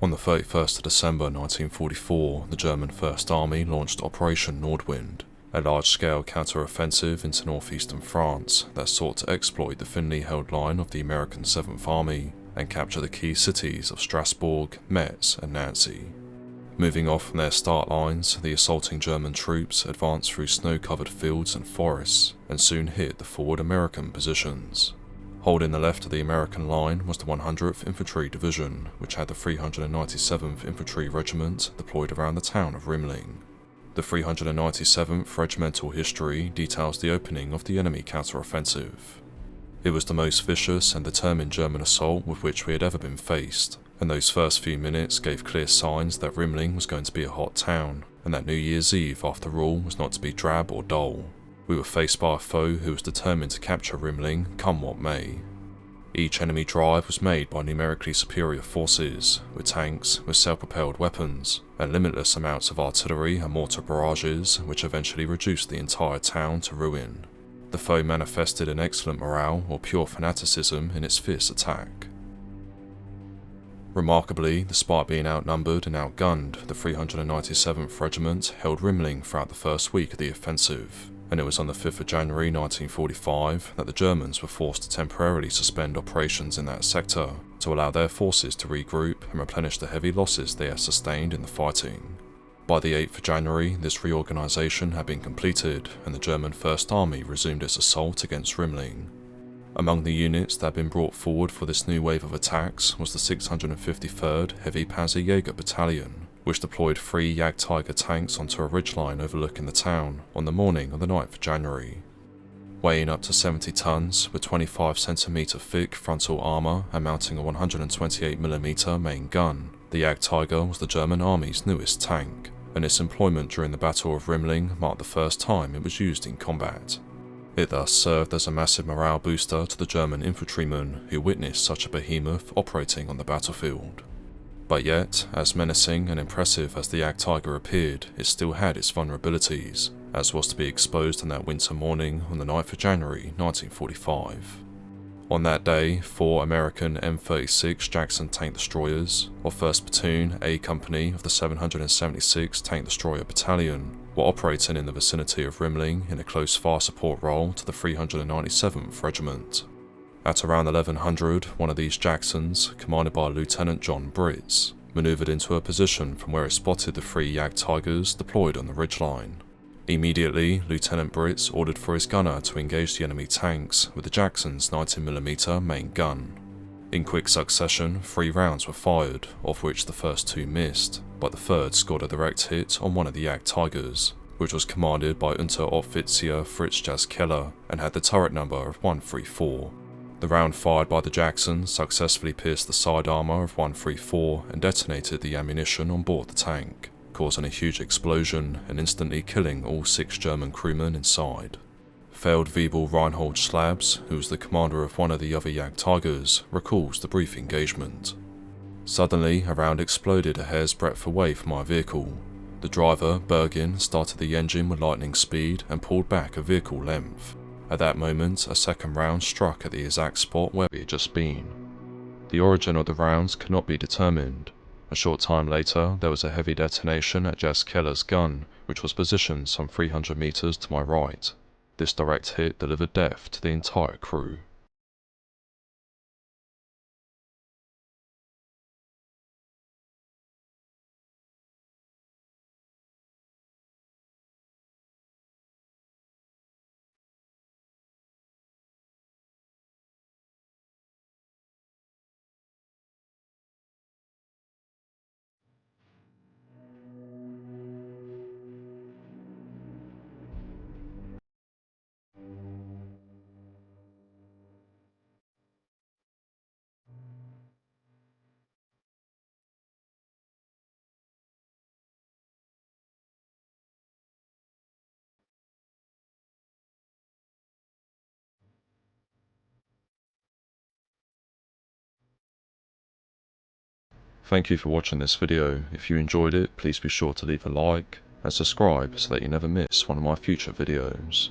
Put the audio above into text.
On the 31st of December 1944, the German First Army launched Operation Nordwind, a large-scale counter-offensive into northeastern France that sought to exploit the thinly held line of the American 7th Army and capture the key cities of Strasbourg, Metz and Nancy. Moving off from their start lines, the assaulting German troops advanced through snow-covered fields and forests and soon hit the forward American positions. Holding the left of the American line was the 100th Infantry Division, which had the 397th Infantry Regiment deployed around the town of Rimling. The 397th regimental history details the opening of the enemy counter-offensive. It was the most vicious and determined German assault with which we had ever been faced, and those first few minutes gave clear signs that Rimling was going to be a hot town, and that New Year's Eve, after all, was not to be drab or dull. We were faced by a foe who was determined to capture Rimling, come what may. Each enemy drive was made by numerically superior forces, with tanks, with self-propelled weapons, and limitless amounts of artillery and mortar barrages, which eventually reduced the entire town to ruin. The foe manifested an excellent morale or pure fanaticism in its fierce attack. Remarkably, despite being outnumbered and outgunned, the 397th Regiment held Rimling throughout the first week of the offensive, and it was on the 5th of January 1945 that the Germans were forced to temporarily suspend operations in that sector to allow their forces to regroup and replenish the heavy losses they had sustained in the fighting. By the 8th of January, this reorganisation had been completed and the German First Army resumed its assault against Rimling. Among the units that had been brought forward for this new wave of attacks was the 653rd Heavy Panzerjäger Battalion, which deployed 3 Jagdtiger tanks onto a ridgeline overlooking the town on the morning of the 9th of January. Weighing up to 70 tons, with 25 cm thick frontal armour and mounting a 128mm main gun, the Jagdtiger was the German Army's newest tank, and its employment during the Battle of Rimling marked the first time it was used in combat. It thus served as a massive morale booster to the German infantrymen who witnessed such a behemoth operating on the battlefield. But yet, as menacing and impressive as the Jagdtiger appeared, it still had its vulnerabilities, as was to be exposed on that winter morning on the 9th of January 1945. On that day, 4 American M36 Jackson tank destroyers, of 1st Platoon A Company of the 776 Tank Destroyer Battalion, were operating in the vicinity of Rimling in a close fire support role to the 397th Regiment. At around 1100, one of these Jacksons, commanded by Lieutenant John Britz, manoeuvred into a position from where it spotted the 3 Jagdtigers deployed on the ridgeline. Immediately, Lieutenant Britz ordered for his gunner to engage the enemy tanks with the Jackson's 90mm main gun. In quick succession, 3 rounds were fired, of which the first 2 missed, but the third scored a direct hit on one of the Jagdtigers, which was commanded by Unteroffizier Fritz Jaskeller and had the turret number of 134. The round fired by the Jackson successfully pierced the side armour of 134 and detonated the ammunition on board the tank, causing a huge explosion and instantly killing all 6 German crewmen inside. Failed Wiebel Reinhold Schlabs, who was the commander of one of the other Jagdtigers, recalls the brief engagement. Suddenly, a round exploded a hair's breadth away from my vehicle. The driver, Bergin, started the engine with lightning speed and pulled back a vehicle length. At that moment, a second round struck at the exact spot where we had just been. The origin of the rounds could not be determined. A short time later, there was a heavy detonation at Jaskeller's gun, which was positioned some 300 meters to my right. This direct hit delivered death to the entire crew. Thank you for watching this video. If you enjoyed it, please be sure to leave a like and subscribe so that you never miss one of my future videos.